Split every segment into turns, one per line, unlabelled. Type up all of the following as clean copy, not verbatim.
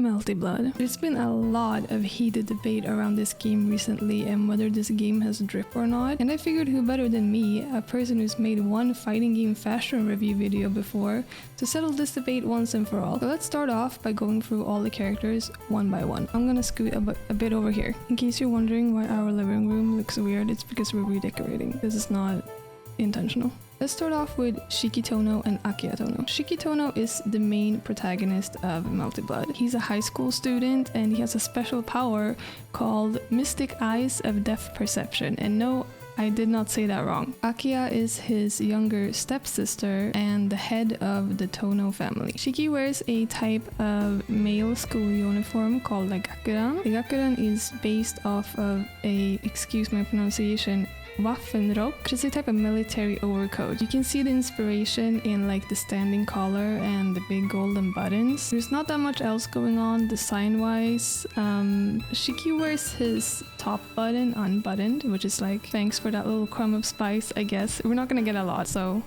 Melty Blood. There's been a lot of heated debate around this game recently and whether this game has drip or not, and I figured who better than me, a person who's made one fighting game fashion review video before, to settle this debate once and for all. So let's start off by going through all the characters one by one. I'm gonna scoot a bit over here. In case you're wondering why our living room looks weird, it's because we're redecorating. This is not intentional. Let's start off with Shikitono and Akiyatono. Shikitono is the main protagonist of Melty Blood. He's a high school student and he has a special power called Mystic Eyes of Depth Perception. And no, I did not say that wrong. Akiya is his younger stepsister and the head of the Tono family. Shiki wears a type of male school uniform called the gakuran. The gakuran is based off of a, excuse my pronunciation, Waffenrock, which is a type of military overcoat. You can see the inspiration in like the standing collar and the big golden buttons. There's not that much else going on design wise. Shiki wears his top button unbuttoned, which is like thanks for that little crumb of spice, I guess. We're not gonna get a lot, so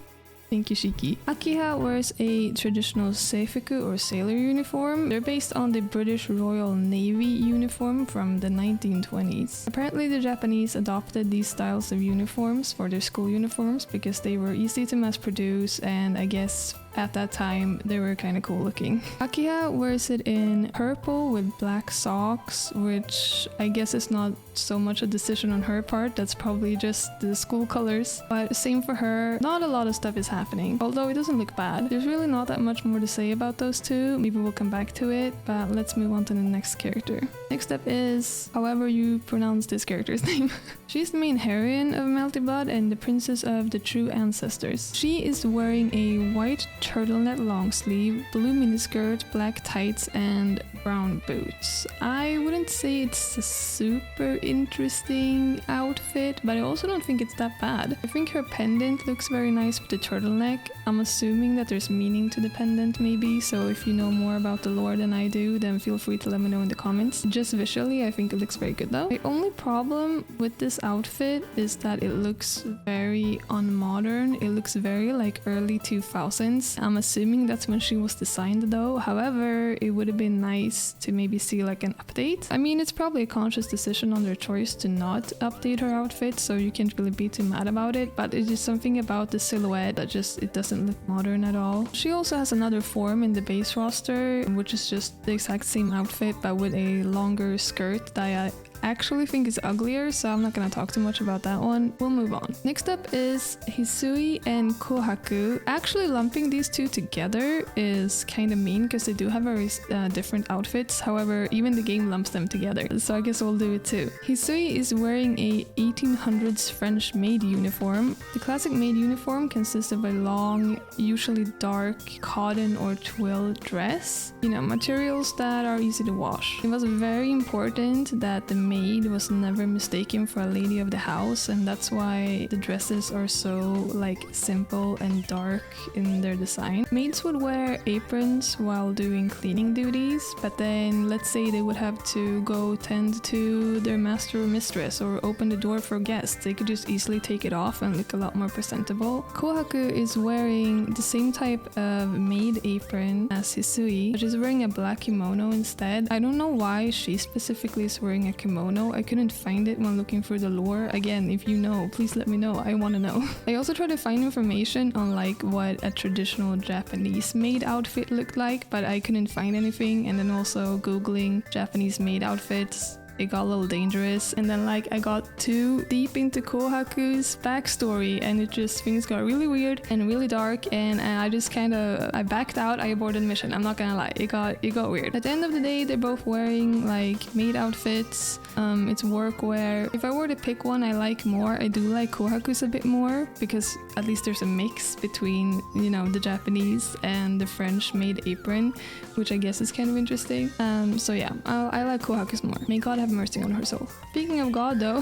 thank you, Shiki. Akiha wears a traditional seifuku or sailor uniform. They're based on the British Royal Navy uniform from the 1920s. Apparently the Japanese adopted these styles of uniforms for their school uniforms because they were easy to mass produce, and I guess at that time they were kind of cool looking. Akiha wears it in purple with black socks, which I guess is not so much a decision on her part, that's probably just the school colors. But same for her, not a lot of stuff is happening, although it doesn't look bad. There's really not that much more to say about those two, maybe we'll come back to it, but let's move on to the next character. Next up is however you pronounce this character's name. She's the main heroine of Melty Blood and the princess of the true ancestors. She is wearing a white turtleneck long sleeve, blue miniskirt, black tights, and brown boots. I wouldn't say it's a super interesting outfit, but I also don't think it's that bad. I think her pendant looks very nice with the turtleneck. I'm assuming that there's meaning to the pendant maybe, so if you know more about the lore than I do, then feel free to let me know in the comments. Just visually, I think it looks very good though. My only problem with this outfit is that it looks very unmodern. It looks very like early 2000s. I'm assuming that's when she was designed though. However, it would have been nice to maybe see like an update. I mean, it's probably a conscious decision on their choice to not update her outfit, so you can't really be too mad about it, but it's just something about the silhouette that just, it doesn't look modern at all. She also has another form in the base roster, which is just the exact same outfit but with a longer skirt that I actually think is uglier, so I'm not gonna talk too much about that one. We'll move on. Next up is Hisui and Kohaku. Actually lumping these two together is kind of mean because they do have very different outfits. However, even the game lumps them together, so I guess we'll do it too. Hisui is wearing a 1800s French maid uniform. The classic maid uniform consists of a long, usually dark cotton or twill dress. You know, materials that are easy to wash. It was very important that the maid was never mistaken for a lady of the house, and that's why the dresses are so like simple and dark in their design. Maids would wear aprons while doing cleaning duties, but then let's say they would have to go tend to their master or mistress or open the door for guests. They could just easily take it off and look a lot more presentable. Kohaku is wearing the same type of maid apron as Hisui, but she's wearing a black kimono instead. I don't know why she specifically is wearing a kimono. I couldn't find it when looking through the lore. Again, if you know, please let me know. I want to know. I also tried to find information on like what a traditional Japanese maid outfit looked like, but I couldn't find anything. And then also googling Japanese maid outfits, it got a little dangerous, and then like I got too deep into Kohaku's backstory and it just, things got really weird and really dark, and I just I backed out. I aborted the mission, I'm not gonna lie. It got weird. At the end of the day, they're both wearing like maid outfits. It's workwear. If I were to pick one I like more, I do like Kohaku's a bit more because at least there's a mix between, you know, the Japanese and the French maid apron, which I guess is kind of interesting. So yeah, I like Kohaku's more. May God have mercy on her soul. Speaking of God though,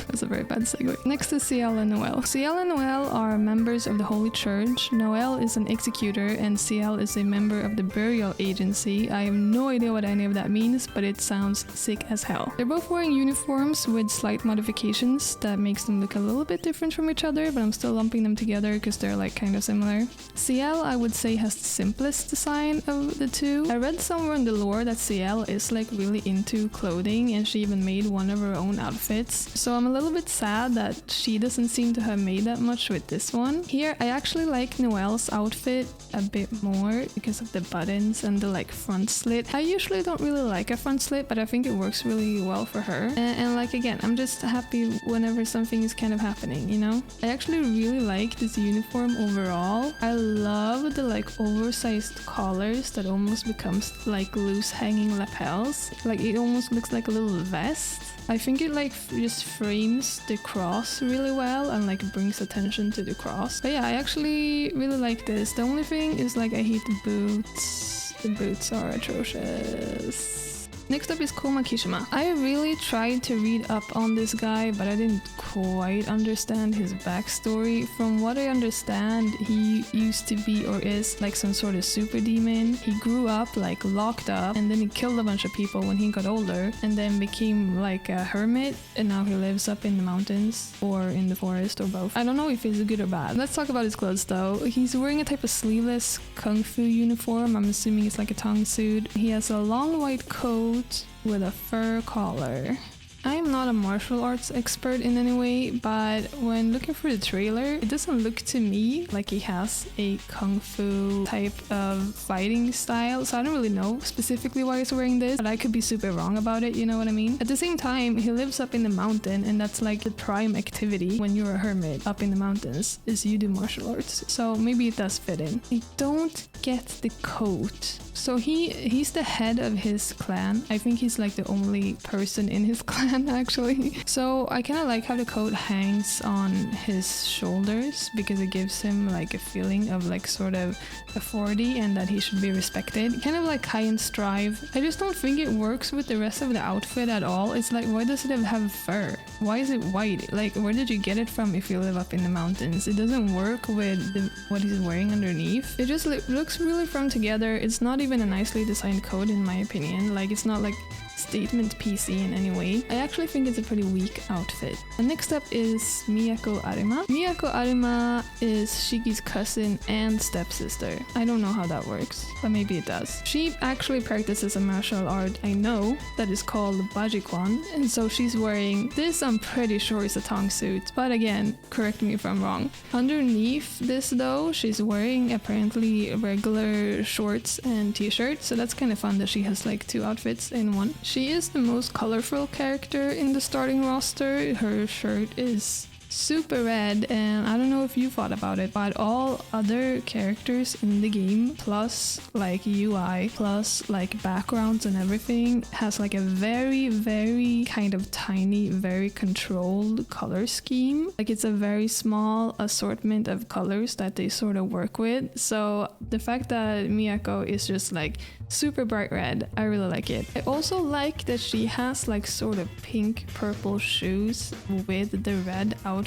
that's a very bad segue. Next is Ciel and Noel. Ciel and Noel are members of the Holy Church. Noel is an executor and Ciel is a member of the burial agency. I have no idea what any of that means, but it sounds sick as hell. They're both wearing uniforms with slight modifications that makes them look a little bit different from each other, but I'm still lumping them together because they're like kind of similar. Ciel, I would say, has the simplest design of the two. I read somewhere in the lore that Ciel is like really into clothing and she even made one of her own outfits. So I'm a little bit sad that she doesn't seem to have made that much with this one. Here, I actually like Noelle's outfit a bit more because of the buttons and the like front slit. I usually don't really like a front slit, but I think it works really well for her. And like again, I'm just happy whenever something is kind of happening, you know? I actually really like this uniform overall. I love the like oversized collars that almost becomes like loose hanging lapels. Like it almost looks like a little vest. I think it like just frames the cross really well and like brings attention to the cross. But yeah, I actually really like this. The only thing is like I hate the boots. The boots are atrocious. Next up is KILMER. I really tried to read up on this guy, but I didn't quite understand his backstory. From what I understand, he used to be or is like some sort of super demon. He grew up like locked up and then he killed a bunch of people when he got older and then became like a hermit and now he lives up in the mountains or in the forest or both. I don't know if it's good or bad. Let's talk about his clothes though. He's wearing a type of sleeveless kung fu uniform. I'm assuming it's like a tongue suit. He has a long white coat with a fur collar. I'm not a martial arts expert in any way, but when looking for the trailer, it doesn't look to me like he has a kung fu type of fighting style, so I don't really know specifically why he's wearing this, but I could be super wrong about it, you know what I mean? At the same time, he lives up in the mountain, and that's like the prime activity when you're a hermit up in the mountains, is you do martial arts, so maybe it does fit in. I don't get the coat. So he's the head of his clan. I think he's like the only person in his clan actually. So I kind of like how the coat hangs on his shoulders because it gives him like a feeling of like sort of authority and that he should be respected. Kind of like high and strive. I just don't think it works with the rest of the outfit at all. It's like, why does it have fur? Why is it white? Like, where did you get it from if you live up in the mountains? It doesn't work with what he's wearing underneath. It just looks really thrown together. It's not even a nicely designed coat in my opinion. Like, it's not like statement PC in any way. I actually think it's a pretty weak outfit. And next up is Miyako Arima. Miyako Arima is Shiki's cousin and stepsister. I don't know how that works, but maybe it does. She actually practices a martial art I know that is called Bajikwan, and so she's wearing this. I'm pretty sure is a tongue suit, but again, correct me if I'm wrong. Underneath this though, she's wearing apparently regular shorts and t-shirt, so that's kind of fun that she has like two outfits in one. She is the most colorful character in the starting roster. Her shirt is super red, and I don't know if you thought about it, but all other characters in the game, plus like UI, plus like backgrounds and everything, has like a very, very kind of tiny, very controlled color scheme. Like it's a very small assortment of colors that they sort of work with. So the fact that Miyako is just like super bright red, I really like it. I also like that she has like sort of pink purple shoes with the red outfit.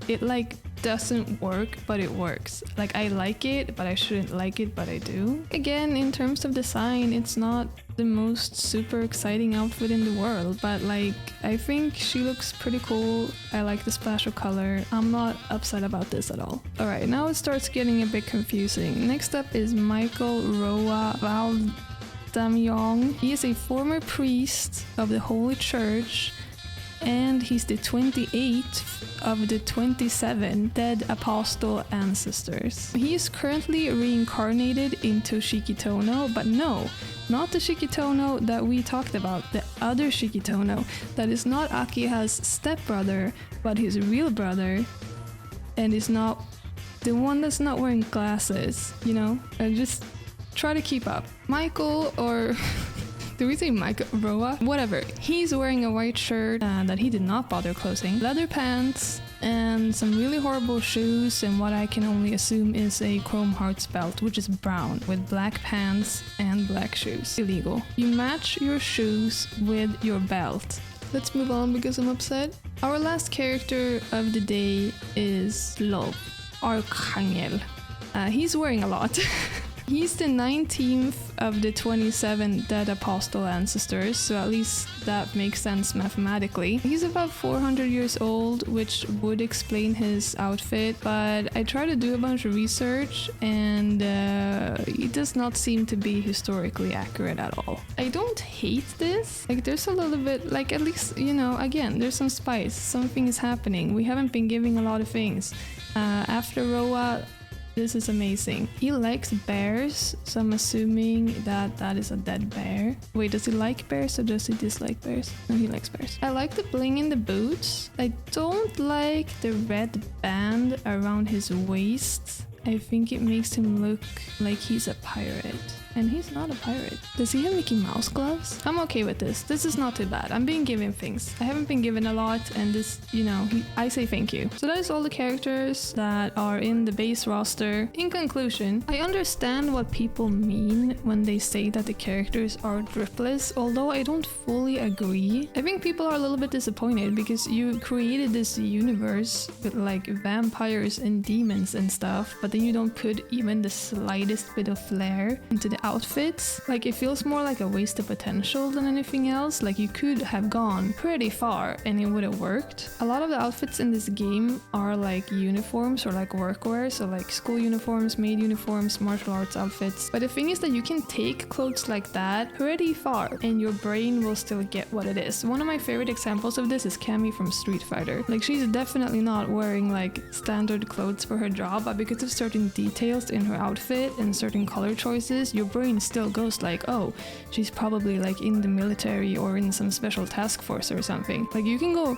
It like doesn't work, but it works. Like I like it, but I shouldn't like it, but I do. Again, in terms of design, it's not the most super exciting outfit in the world, but like I think she looks pretty cool. I like the splash of color. I'm not upset about this at all. Alright, now it starts getting a bit confusing. Next up is Michael Roa Valdamyong. He is a former priest of the Holy Church, and he's the 28th of the 27 dead apostle ancestors. He is currently reincarnated into Shikitono, but no, not the Shikitono that we talked about, the other Shikitono that is not Akiha's stepbrother, but his real brother, and is not the one that's not wearing glasses, you know? I just try to keep up. Michael, or do we say Mike Roa? Whatever. He's wearing a white shirt that he did not bother closing, leather pants, and some really horrible shoes, and what I can only assume is a Chrome Hearts belt, which is brown, with black pants and black shoes. Illegal. You match your shoes with your belt. let's move on because I'm upset. Our last character of the day is Love, Archangel. He's wearing a lot. He's the 19th of the 27 dead apostle ancestors, so at least that makes sense mathematically. He's about 400 years old, which would explain his outfit, but I tried to do a bunch of research and it does not seem to be historically accurate at all. I don't hate this. Like, there's a little bit, like, at least, you know, again, there's some spice. Something is happening. We haven't been giving a lot of things. After Roa, this is amazing. He likes bears, so I'm assuming that that is a dead bear. Wait, does he like bears or does he dislike bears? No, he likes bears. I like the bling in the boots. I don't like the red band around his waist. I think it makes him look like he's a pirate. And he's not a pirate. Does he have Mickey Mouse gloves? I'm okay with this. This is not too bad. I'm being given things. I haven't been given a lot, and this, you know, I say thank you. So that is all the characters that are in the base roster. In conclusion, I understand what people mean when they say that the characters are dripless, although I don't fully agree. I think people are a little bit disappointed because you created this universe with like vampires and demons and stuff, but then you don't put even the slightest bit of flair into the outfits. Like, it feels more like a waste of potential than anything else. Like, you could have gone pretty far and it would have worked. A lot of the outfits in this game are like uniforms or like workwear, so like school uniforms, maid uniforms, martial arts outfits. But the thing is that you can take clothes like that pretty far and your brain will still get what it is. One of my favorite examples of this is Cammy from Street Fighter. Like, she's definitely not wearing like standard clothes for her job, but because of certain details in her outfit and certain color choices, your brain still goes like, oh, she's probably like in the military or in some special task force or something. Like, you can go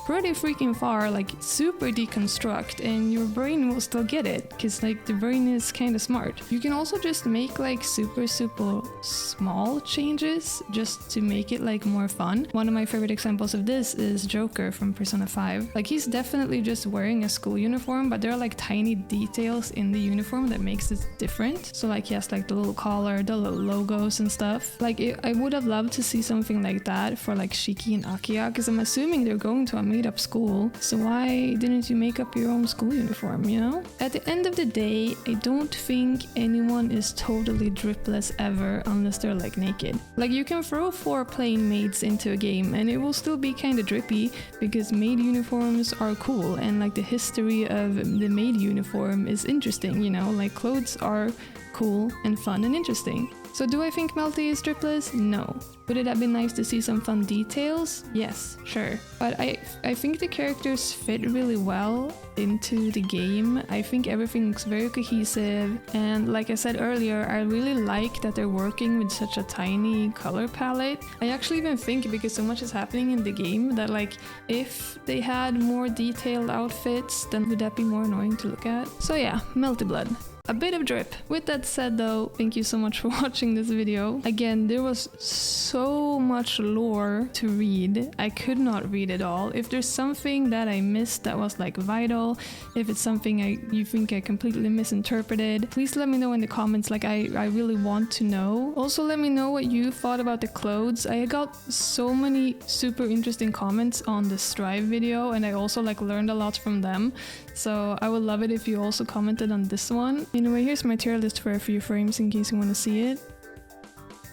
pretty freaking far, like super deconstruct, and your brain will still get it because like the brain is kind of smart. You can also just make like super small changes just to make it like more fun. One of my favorite examples of this is Joker from Persona 5. Like, he's definitely just wearing a school uniform, but there are like tiny details in the uniform that makes it different. So like he has like the little collar, the little logos and stuff. Like, I would have loved to see something like that for like Shiki and Akia, because I'm assuming they're going to a made-up school, so why didn't you make up your own school uniform, you know? At the end of the day, I don't think anyone is totally dripless ever unless they're like naked. Like, you can throw 4 plain maids into a game and it will still be kind of drippy because maid uniforms are cool, and like the history of the maid uniform is interesting, you know? Like, clothes are cool and fun and interesting. So do I think Melty is dripless? No. Would it have been nice to see some fun details? Yes, sure. But I think the characters fit really well into the game. I think everything looks very cohesive, and like I said earlier, I really like that they're working with such a tiny color palette. I actually even think, because so much is happening in the game, that like if they had more detailed outfits, then would that be more annoying to look at? So yeah, Melty Blood. A bit of drip. With that said though, thank you so much for watching this video. Again, there was so much lore to read. I could not read it all. If there's something that I missed that was like vital, if it's something you think I completely misinterpreted, please let me know in the comments. Like, I really want to know. Also, let me know what you thought about the clothes. I got so many super interesting comments on the Strive video, and I also like learned a lot from them. So I would love it if you also commented on this one. Anyway, here's my tier list for a few frames in case you want to see it.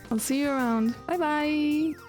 I'll see you around. Bye bye!